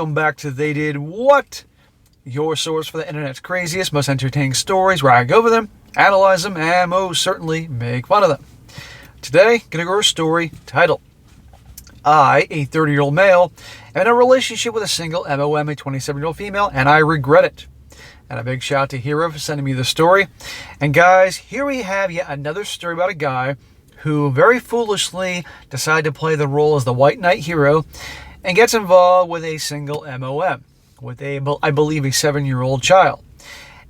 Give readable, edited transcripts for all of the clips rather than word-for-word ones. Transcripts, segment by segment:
welcome back to They Did What? Your source for the internet's craziest, most entertaining stories, where I go over them, analyze them, and most certainly make fun of them. Today, gonna go over a story titled, I, a 30-year-old male, am in a relationship with a single MOM, a 27-year-old female, and I regret it. And a big shout out to Hero for sending me the story. And guys, here we have yet another story about a guy who very foolishly decided to play the role as the white knight hero and gets involved with a single MOM, with I believe, a 7-year-old child.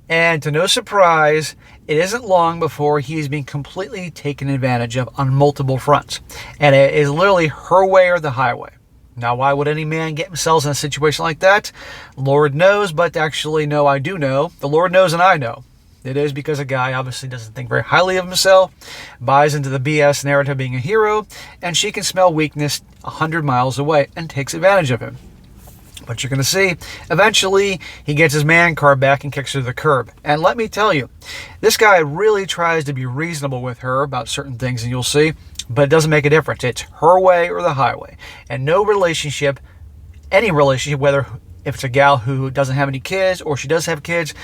And to no surprise, it isn't long before he is being completely taken advantage of on multiple fronts. And it is literally her way or the highway. Now, why would any man get himself in a situation like that? Lord knows, but actually, no, I do know. The Lord knows and I know. It is because a guy obviously doesn't think very highly of himself, buys into the BS narrative of being a hero, and she can smell weakness 100 miles away and takes advantage of him. But you're going to see, eventually, he gets his man card back and kicks her to the curb. And let me tell you, this guy really tries to be reasonable with her about certain things, and you'll see, but it doesn't make a difference. It's her way or the highway. And no relationship, any relationship, whether if it's a gal who doesn't have any kids or she does have kids,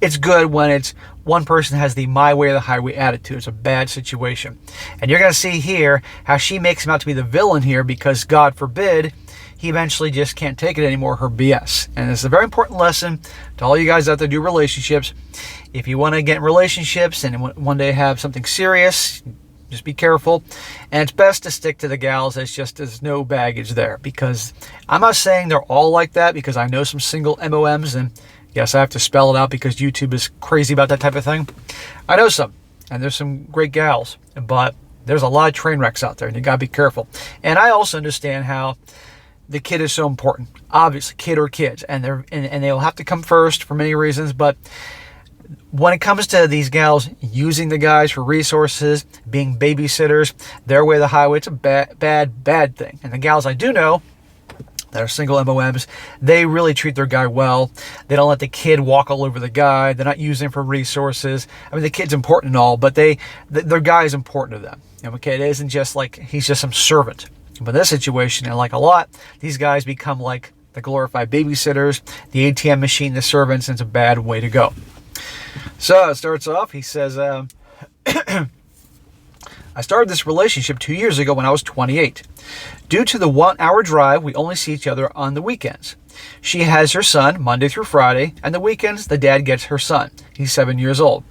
it's good when it's one person has the my way or the highway attitude. It's a bad situation. And you're going to see here how she makes him out to be the villain here because, God forbid, he eventually just can't take it anymore, her BS. And it's a very important lesson to all you guys out there who do relationships. If you want to get in relationships and one day have something serious, just be careful. And it's best to stick to the gals there's no baggage there. Because I'm not saying they're all like that, because I know some single MOMs, and yes, I have to spell it out because YouTube is crazy about that type of thing. I know some, and there's some great gals, but there's a lot of train wrecks out there, and you gotta be careful. And I also understand how the kid is so important. Obviously, kid or kids, and they'll have to come first for many reasons. But when it comes to these gals using the guys for resources, being babysitters, their way or the highway, it's a bad thing. And the gals I do know that are single MOMs, they really treat their guy well. They don't let the kid walk all over the guy. They're not using him for resources. I mean, the kid's important and all, but their guy is important to them. Okay, it isn't just like he's just some servant. But in this situation, and like a lot, these guys become like the glorified babysitters, the ATM machine, the servants, and it's a bad way to go. So it starts off, he says, I started this relationship 2 years ago when I was 28. Due to the 1-hour drive, we only see each other on the weekends. She has her son Monday through Friday, and the weekends, the dad gets her son. He's 7 years old.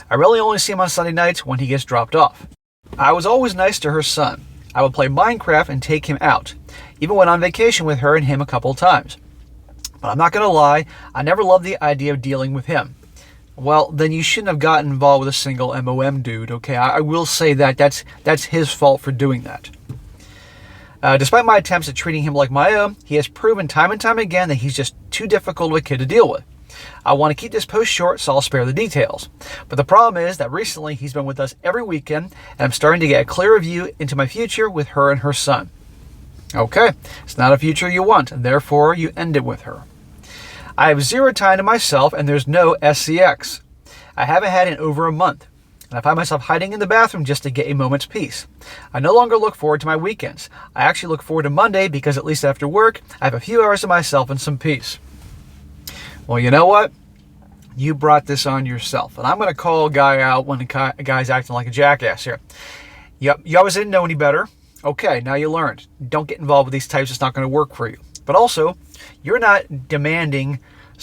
I really only see him on Sunday nights when he gets dropped off. I was always nice to her son. I would play Minecraft and take him out. Even went on vacation with her and him a couple of times. But I'm not going to lie, I never loved the idea of dealing with him. Well, then you shouldn't have gotten involved with a single MOM dude, okay? I will say that's his fault for doing that. Despite my attempts at treating him like my own, he has proven time and time again that he's just too difficult of a kid to deal with. I want to keep this post short, so I'll spare the details. But the problem is that recently he's been with us every weekend, and I'm starting to get a clearer view into my future with her and her son. Okay, it's not a future you want, and therefore you end it with her. I have zero time to myself, and there's no SCX. I haven't had it in over a month, and I find myself hiding in the bathroom just to get a moment's peace. I no longer look forward to my weekends. I actually look forward to Monday because at least after work, I have a few hours to myself and some peace. Well, you know what? You brought this on yourself. And I'm going to call a guy out when a guy's acting like a jackass here. Yep, you always didn't know any better. Okay, now you learned. Don't get involved with these types. It's not going to work for you. But also, you're not demanding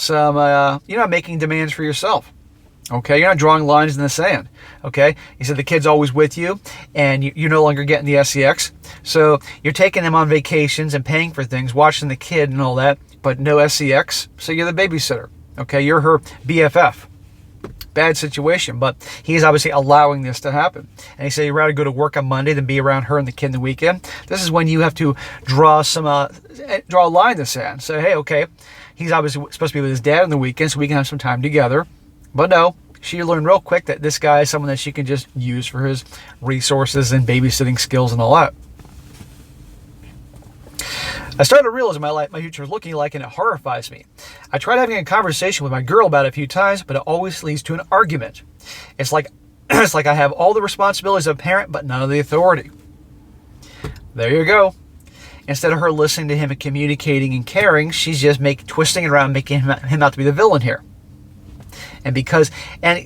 you're not making demands for yourself. Okay, you're not drawing lines in the sand. Okay, you said the kid's always with you, and you're no longer getting the SCX. So you're taking them on vacations and paying for things, watching the kid and all that, but no SCX. So you're the babysitter. Okay, you're her BFF. Bad situation, but he's obviously allowing this to happen. And he said you'd rather go to work on Monday than be around her and the kid in the weekend. This is when you have to draw a line in the sand. Say, hey, okay, he's obviously supposed to be with his dad on the weekend, so we can have some time together. But no, she learned real quick that this guy is someone that she can just use for his resources and babysitting skills and all that. I started to realize what my future is looking like, and it horrifies me. I tried having a conversation with my girl about it a few times, but it always leads to an argument. It's like I have all the responsibilities of a parent, but none of the authority. There you go. Instead of her listening to him and communicating and caring, she's just twisting it around, making him out to be the villain here. And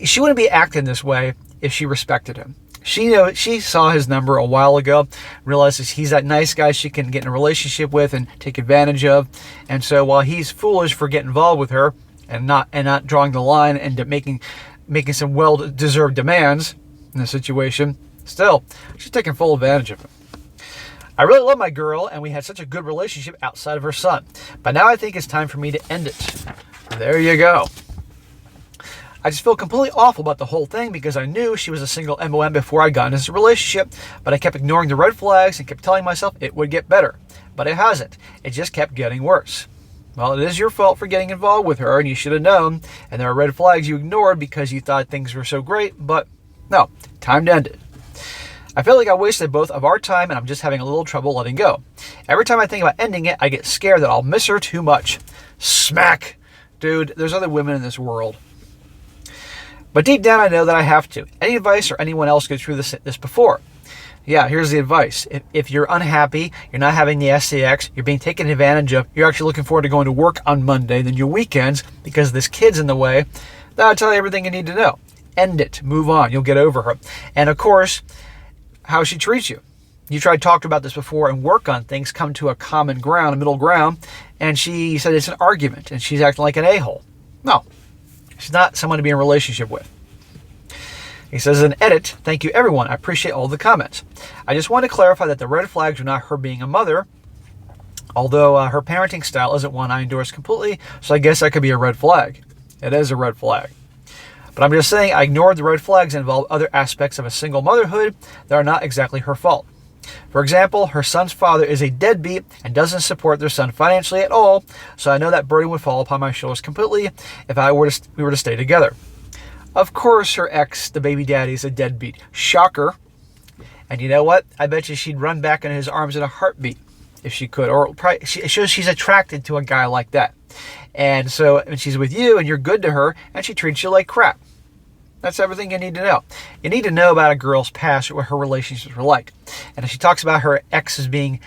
she wouldn't be acting this way if she respected him. She saw his number a while ago, realizes he's that nice guy she can get in a relationship with and take advantage of. And so while he's foolish for getting involved with her and not drawing the line and making some well-deserved demands in the situation, still, she's taking full advantage of him. I really love my girl, and we had such a good relationship outside of her son. But now I think it's time for me to end it. There you go. I just feel completely awful about the whole thing because I knew she was a single MOM before I got into this relationship, but I kept ignoring the red flags and kept telling myself it would get better. But it hasn't. It just kept getting worse. Well, it is your fault for getting involved with her, and you should have known, and there are red flags you ignored because you thought things were so great, but no, time to end it. I feel like I wasted both of our time, and I'm just having a little trouble letting go. Every time I think about ending it, I get scared that I'll miss her too much. Smack! Dude, there's other women in this world. But deep down, I know that I have to. Any advice or anyone else go through this before? Yeah, here's the advice. If you're unhappy, you're not having the SCX, you're being taken advantage of, you're actually looking forward to going to work on Monday, then your weekends, because this kid's in the way, that'll tell you everything you need to know. End it. Move on. You'll get over her. And of course, how she treats you. You tried to talk about this before and work on things, come to a common ground, a middle ground, and she said it's an argument, and she's acting like an a-hole. No. She's not someone to be in a relationship with. He says, in edit, thank you everyone. I appreciate all the comments. I just want to clarify that the red flags are not her being a mother, although her parenting style isn't one I endorse completely, so I guess that could be a red flag. It is a red flag. But I'm just saying I ignored the red flags and involved other aspects of a single motherhood that are not exactly her fault. For example, her son's father is a deadbeat and doesn't support their son financially at all, so I know that burden would fall upon my shoulders completely if we were to stay together. Of course, her ex, the baby daddy, is a deadbeat. Shocker. And you know what? I bet you she'd run back into his arms in a heartbeat if she could. Or probably, it shows she's attracted to a guy like that. And so when she's with you and you're good to her and she treats you like crap. That's everything you need to know. You need to know about a girl's past, what her relationships were like. And if she talks about her exes being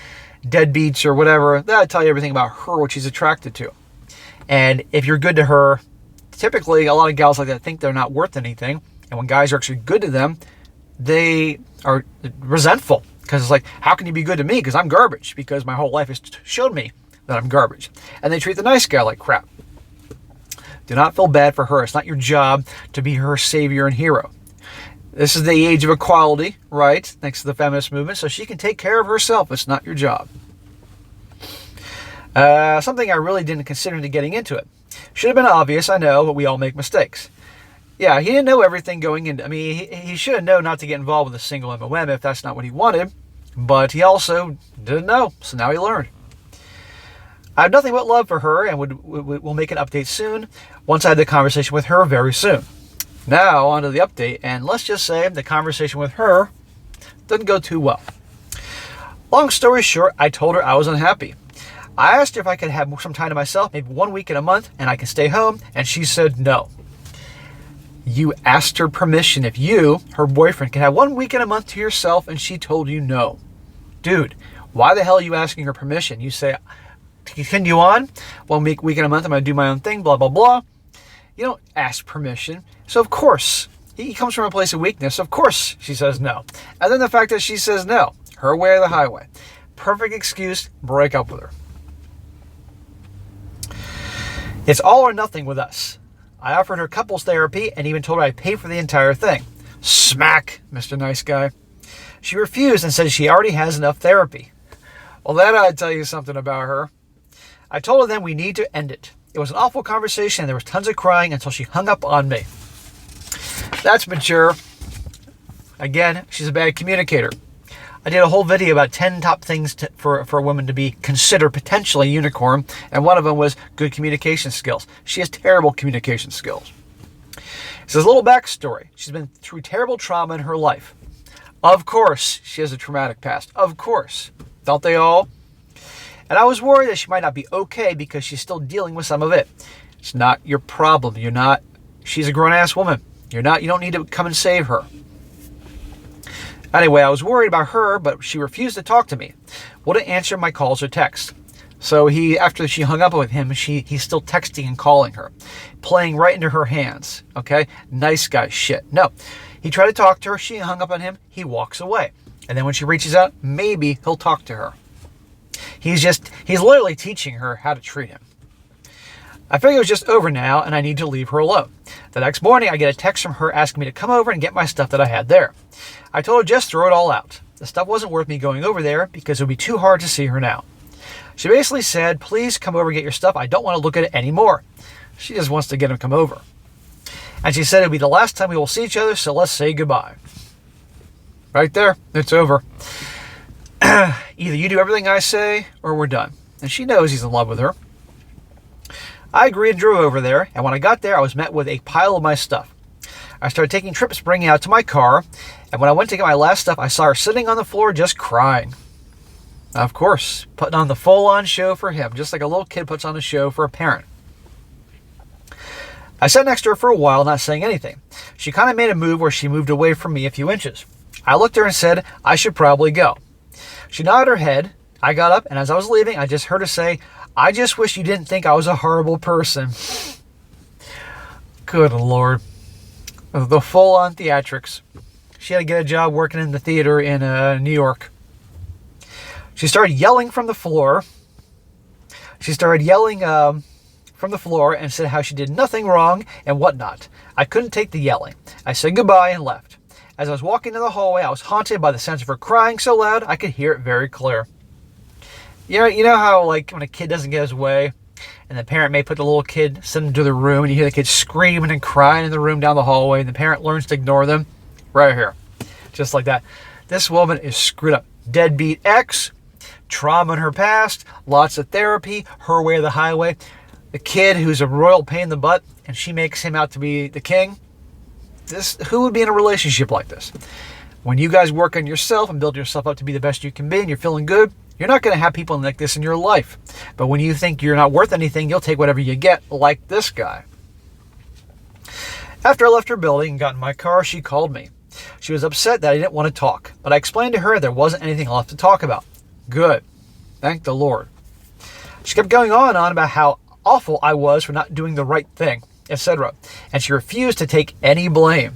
deadbeats or whatever, that'll tell you everything about her, what she's attracted to. And if you're good to her, typically a lot of gals like that think they're not worth anything. And when guys are actually good to them, they are resentful. Because it's like, how can you be good to me? Because I'm garbage. Because my whole life has showed me that I'm garbage. And they treat the nice guy like crap. Do not feel bad for her. It's not your job to be her savior and hero. This is the age of equality, right? Thanks to the feminist movement. So she can take care of herself. It's not your job. Something I really didn't consider into getting into it. Should have been obvious, I know, but we all make mistakes. Yeah, he didn't know everything going into. I mean, he should have known not to get involved with a single MOM if that's not what he wanted. But he also didn't know. So now he learned. I have nothing but love for her and will make an update soon once I have the conversation with her very soon. Now, on to the update, and let's just say the conversation with her didn't go too well. Long story short, I told her I was unhappy. I asked her if I could have some time to myself, maybe 1 week in a month, and I can stay home, and she said no. You asked her permission if you, her boyfriend, can have 1 week in a month to yourself, and she told you no. Dude, why the hell are you asking her permission? You say, continue on, 1 week in a month, I'm going to do my own thing, blah, blah, blah. You don't ask permission. So of course, he comes from a place of weakness. Of course she says no. And then the fact that she says no, her way or the highway. Perfect excuse, break up with her. It's all or nothing with us. I offered her couples therapy and even told her I'd pay for the entire thing. Smack, Mr. Nice Guy. She refused and said she already has enough therapy. Well, that ought to tell you something about her. I told her then we need to end it. It was an awful conversation and there was tons of crying until she hung up on me. That's mature. Again, she's a bad communicator. I did a whole video about 10 top things for a woman to be considered potentially a unicorn, and one of them was good communication skills. She has terrible communication skills. It says a little backstory. She's been through terrible trauma in her life. Of course, she has a traumatic past. Of course. Don't they all? And I was worried that she might not be okay because she's still dealing with some of it. It's not your problem. She's a grown-ass woman. You don't need to come and save her. Anyway, I was worried about her, but she refused to talk to me. Wouldn't answer my calls or texts. So after she hung up with him, he's still texting and calling her, playing right into her hands. Okay, nice guy shit. No, he tried to talk to her. She hung up on him. He walks away, and then when she reaches out, maybe he'll talk to her. He's literally teaching her how to treat him. I figured it was just over now, and I need to leave her alone. The next morning, I get a text from her asking me to come over and get my stuff that I had there. I told her just throw it all out. The stuff wasn't worth me going over there because it would be too hard to see her now. She basically said, please come over and get your stuff. I don't want to look at it anymore. She just wants to get him to come over. And she said it'll be the last time we will see each other, so let's say goodbye. Right there, it's over. Either you do everything I say, or we're done. And she knows he's in love with her. I agreed and drove over there, and when I got there, I was met with a pile of my stuff. I started taking trips bringing it out to my car, and when I went to get my last stuff, I saw her sitting on the floor just crying. Of course, putting on the full-on show for him, just like a little kid puts on a show for a parent. I sat next to her for a while, not saying anything. She kind of made a move where she moved away from me a few inches. I looked at her and said, I should probably go. She nodded her head. I got up, and as I was leaving, I just heard her say, I just wish you didn't think I was a horrible person. Good Lord. The full-on theatrics. She had to get a job working in the theater in New York. She started yelling from the floor. From the floor and said how she did nothing wrong and whatnot. I couldn't take the yelling. I said goodbye and left. As I was walking to the hallway, I was haunted by the sense of her crying so loud I could hear it very clear. You know how like when a kid doesn't get his way and the parent may put the little kid, send him to the room, and you hear the kid screaming and crying in the room down the hallway, and the parent learns to ignore them? Right here. Just like that. This woman is screwed up. Deadbeat ex, trauma in her past, lots of therapy, her way or the highway. The kid who's a royal pain in the butt, and she makes him out to be the king. Who would be in a relationship like this? When you guys work on yourself and build yourself up to be the best you can be and you're feeling good, you're not going to have people like this in your life. But when you think you're not worth anything, you'll take whatever you get, like this guy. After I left her building and got in my car, she called me. She was upset that I didn't want to talk, but I explained to her there wasn't anything left to talk about. Good. Thank the Lord. She kept going on and on about how awful I was for not doing the right thing, etc. And she refused to take any blame.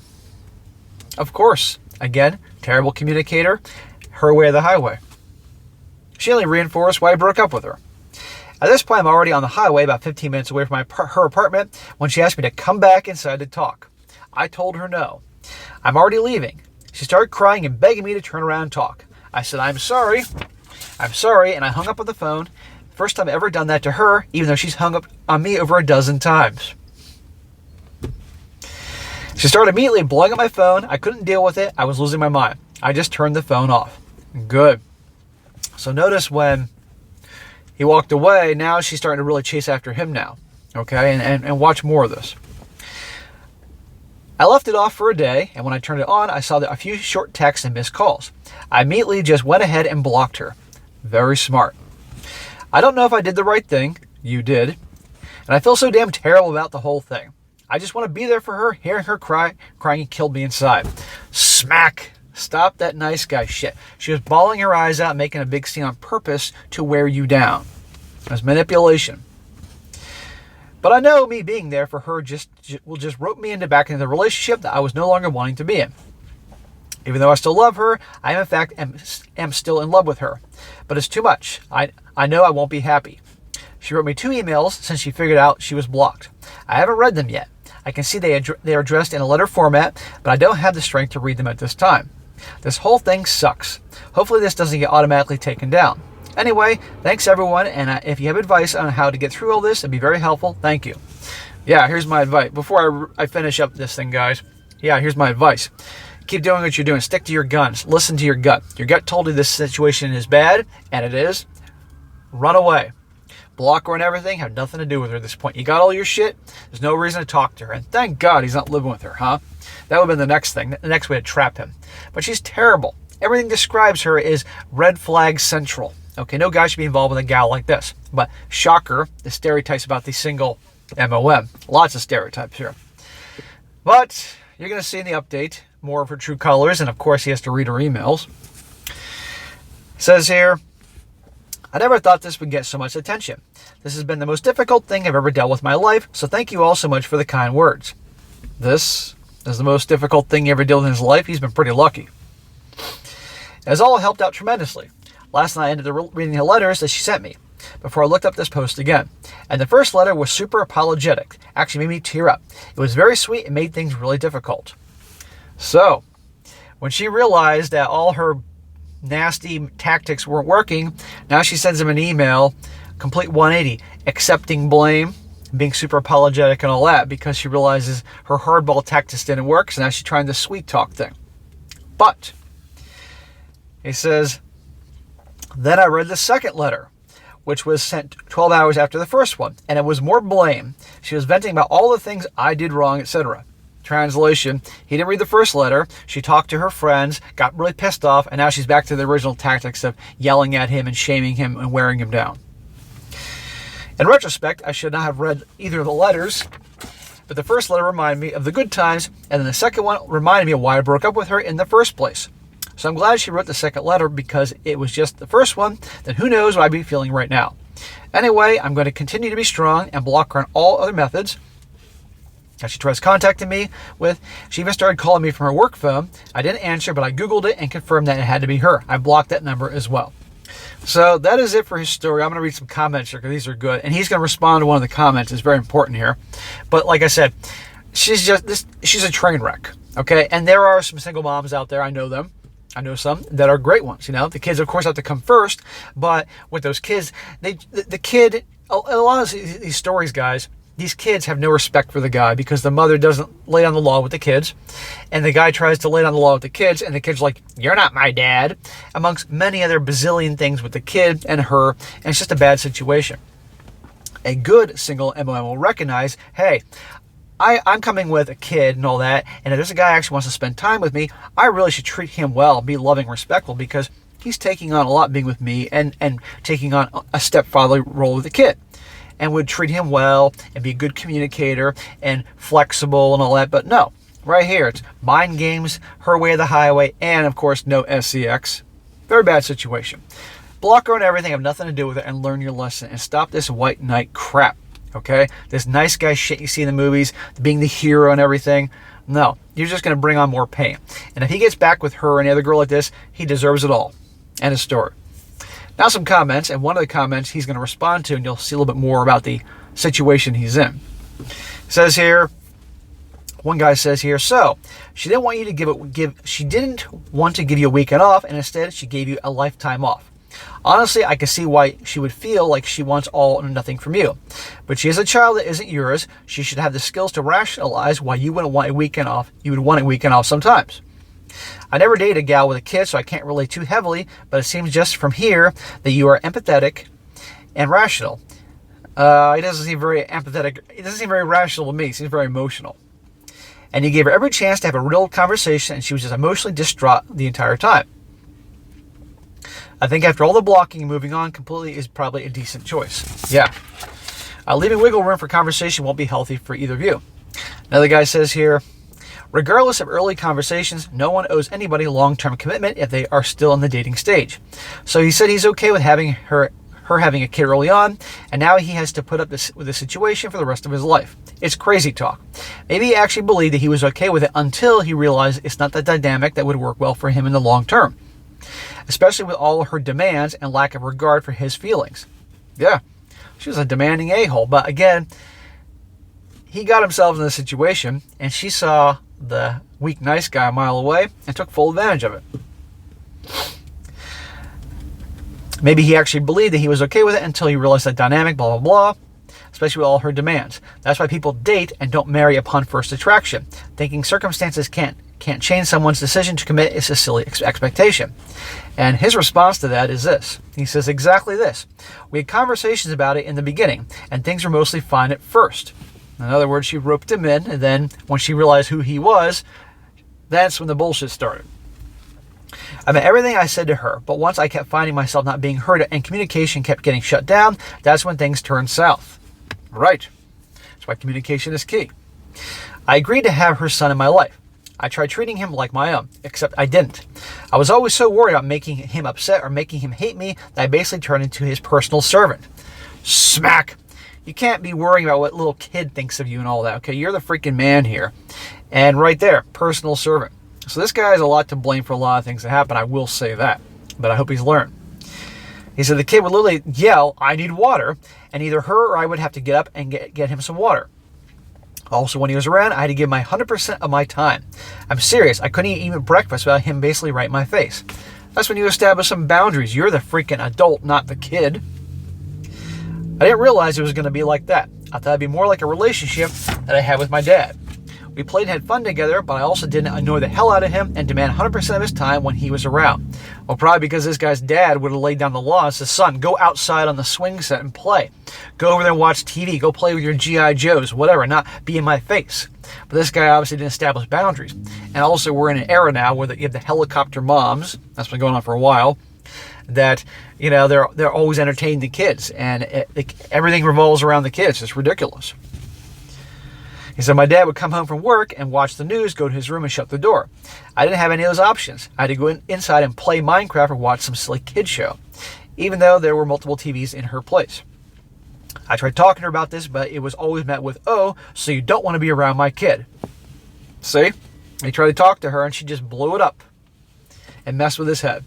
Of course, again, terrible communicator, her way or the highway. She only reinforced why I broke up with her. At this point, I'm already on the highway about 15 minutes away from her apartment when she asked me to come back inside to talk. I told her no. I'm already leaving. She started crying and begging me to turn around and talk. I said, I'm sorry, and I hung up on the phone. First time I've ever done that to her, even though she's hung up on me over a dozen times. She started immediately blowing up my phone. I couldn't deal with it. I was losing my mind. I just turned the phone off. Good. So notice when he walked away, now she's starting to really chase after him now. Okay, and watch more of this. I left it off for a day, and when I turned it on, I saw a few short texts and missed calls. I immediately just went ahead and blocked her. Very smart. I don't know if I did the right thing. You did. And I feel so damn terrible about the whole thing. I just want to be there for her. Hearing her crying killed me inside. Smack. Stop that nice guy shit. She was bawling her eyes out, making a big scene on purpose to wear you down. That's manipulation. But I know me being there for her will just rope me back into the relationship that I was no longer wanting to be in. Even though I still love her, I in fact am still in love with her. But it's too much. I know I won't be happy. She wrote me 2 emails since she figured out she was blocked. I haven't read them yet. I can see they are addressed in a letter format, but I don't have the strength to read them at this time. This whole thing sucks. Hopefully this doesn't get automatically taken down. Anyway, thanks everyone, and if you have advice on how to get through all this, it'd be very helpful. Thank you. Yeah, here's my advice. Before I finish up this thing, guys, here's my advice. Keep doing what you're doing. Stick to your guns. Listen to your gut. Your gut told you this situation is bad, and it is. Run away. Block her and everything. Have nothing to do with her at this point. You got all your shit. There's no reason to talk to her. And thank God he's not living with her, huh? That would have been the next thing. The next way to trap him. But she's terrible. Everything describes her is red flag central. Okay, no guy should be involved with a gal like this. But shocker, the stereotypes about the single MOM. Lots of stereotypes here. But you're going to see in the update more of her true colors, and of course he has to read her emails. It says here, I never thought this would get so much attention. This has been the most difficult thing I've ever dealt with in my life, so thank you all so much for the kind words. This is the most difficult thing he ever dealt with in his life. He's been pretty lucky. It has all helped out tremendously. Last night I ended up reading the letters that she sent me before I looked up this post again. And the first letter was super apologetic. Actually made me tear up. It was very sweet and made things really difficult. So, when she realized that all her nasty tactics weren't working, now she sends him an email, complete 180, accepting blame, being super apologetic and all that, because she realizes her hardball tactics didn't work, so now she's trying the sweet talk thing. But, he says, then I read the second letter, which was sent 12 hours after the first one, and it was more blame. She was venting about all the things I did wrong, etc. Translation, he didn't read the first letter, she talked to her friends, got really pissed off, and now she's back to the original tactics of yelling at him and shaming him and wearing him down. In retrospect, I should not have read either of the letters, but the first letter reminded me of the good times, and then the second one reminded me of why I broke up with her in the first place. So I'm glad she wrote the second letter, because it was just the first one, then who knows what I'd be feeling right now. Anyway, I'm going to continue to be strong and block her on all other methods that she tries contacting me with. She even started calling me from her work phone. I didn't answer, but I Googled it and confirmed that it had to be her. I blocked that number as well. So that is it for his story. I'm going to read some comments here because these are good. And he's going to respond to one of the comments. It's very important here. But like I said, she's a train wreck. Okay. And there are some single moms out there. I know them. I know some that are great ones. You know, the kids, of course, have to come first. But with those kids, the kid, a lot of these stories, guys, these kids have no respect for the guy because the mother doesn't lay down the law with the kids. And the guy tries to lay down the law with the kids. And the kid's like, you're not my dad. Amongst many other bazillion things with the kid and her. And it's just a bad situation. A good single MOM will recognize, hey, I'm coming with a kid and all that. And if there's a guy who actually wants to spend time with me, I really should treat him well, be loving, respectful, because he's taking on a lot being with me and taking on a stepfatherly role with the kid. And would treat him well and be a good communicator and flexible and all that. But no, right here, it's mind games, her way or the highway, and of course, no SCX. Very bad situation. Block her on everything, have nothing to do with it, and learn your lesson. And stop this white knight crap, okay? This nice guy shit you see in the movies, being the hero and everything. No, you're just going to bring on more pain. And if he gets back with her or any other girl like this, he deserves it all. End of story. Now some comments, and one of the comments he's going to respond to, and you'll see a little bit more about the situation he's in. It says here, one guy says here, so she didn't want you to she didn't want to give you a weekend off, and instead she gave you a lifetime off. Honestly, I can see why she would feel like she wants all or nothing from you. But she is a child that isn't yours. She should have the skills to rationalize why you wouldn't want a weekend off. You would want a weekend off sometimes. I never dated a gal with a kid, so I can't relate too heavily, but it seems just from here that you are empathetic and rational. He doesn't seem very empathetic. He doesn't seem very rational to me. He seems very emotional. And you gave her every chance to have a real conversation, and she was just emotionally distraught the entire time. I think after all the blocking, moving on completely is probably a decent choice. Yeah. Leaving wiggle room for conversation won't be healthy for either of you. Another guy says here, regardless of early conversations, no one owes anybody long-term commitment if they are still in the dating stage. So he said he's okay with having her having a kid early on, and now he has to put up with the situation for the rest of his life. It's crazy talk. Maybe he actually believed that he was okay with it until he realized it's not the dynamic that would work well for him in the long term, especially with all her demands and lack of regard for his feelings. Yeah, she was a demanding a-hole, but again, he got himself in the situation, and she saw the weak, nice guy a mile away and took full advantage of it. Maybe he actually believed that he was okay with it until he realized that dynamic, blah, blah, blah, especially with all her demands. That's why people date and don't marry upon first attraction. Thinking circumstances can't change someone's decision to commit is a silly expectation. And his response to that is this. He says exactly this. We had conversations about it in the beginning, and things were mostly fine at first. In other words, she roped him in, and then when she realized who he was, that's when the bullshit started. I meant everything I said to her, but once I kept finding myself not being heard and communication kept getting shut down, that's when things turned south. Right. That's why communication is key. I agreed to have her son in my life. I tried treating him like my own, except I didn't. I was always so worried about making him upset or making him hate me that I basically turned into his personal servant. Smack! You can't be worrying about what little kid thinks of you and all that, okay? You're the freaking man here. And right there, personal servant. So this guy has a lot to blame for a lot of things that happen, I will say that. But I hope he's learned. He said the kid would literally yell, "I need water," and either her or I would have to get up and get him some water. Also, when he was around, I had to give my 100% of my time. I'm serious, I couldn't eat even breakfast without him basically right in my face. That's when you establish some boundaries. You're the freaking adult, not the kid. I didn't realize it was going to be like that. I thought it'd be more like a relationship that I had with my dad. We played and had fun together, but I also didn't annoy the hell out of him and demand 100% of his time when he was around. Well, probably because this guy's dad would have laid down the law and said, "Son, go outside on the swing set and play. Go over there and watch TV. Go play with your G.I. Joes, whatever, not be in my face." But this guy obviously didn't establish boundaries. And also, we're in an era now where you have the helicopter moms. That's been going on for a while. That, you know, they're always entertaining the kids. And everything revolves around the kids. It's ridiculous. He said, my dad would come home from work and watch the news, go to his room and shut the door. I didn't have any of those options. I had to go inside and play Minecraft or watch some silly kid show, even though there were multiple TVs in her place. I tried talking to her about this, but it was always met with, "Oh, so you don't want to be around my kid." See? He tried to talk to her and she just blew it up and messed with his head.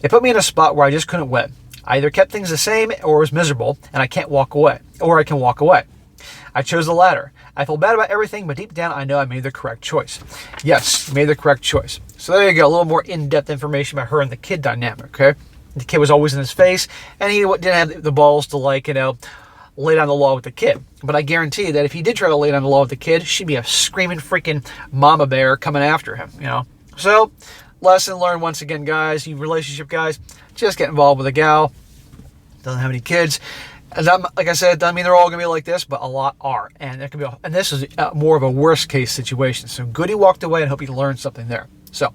It put me in a spot where I just couldn't win. I either kept things the same or was miserable and I can't walk away, or I can walk away. I chose the latter. I feel bad about everything, but deep down I know I made the correct choice. Yes, you made the correct choice. So there you go, a little more in-depth information about her and the kid dynamic, okay? The kid was always in his face, and he didn't have the balls to, like, you know, lay down the law with the kid. But I guarantee you that if he did try to lay down the law with the kid, she'd be a screaming freaking mama bear coming after him, you know? So, lesson learned once again, guys. You relationship guys, just get involved with a gal. Doesn't have any kids. And like I said, it doesn't mean they're all going to be like this, but a lot are. And it can be, and this is more of a worst case situation. So good he walked away, and hope he learned something there. So,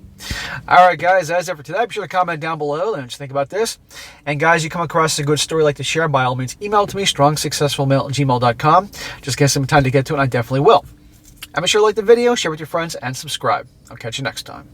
all right, guys, that's it for today. Be sure to comment down below and what you think about this. And guys, you come across a good story like to share, by all means, email it to me, strongsuccessfulmail@gmail.com. Just get some time to get to it, and I definitely will. And be sure to like the video, share with your friends, and subscribe. I'll catch you next time.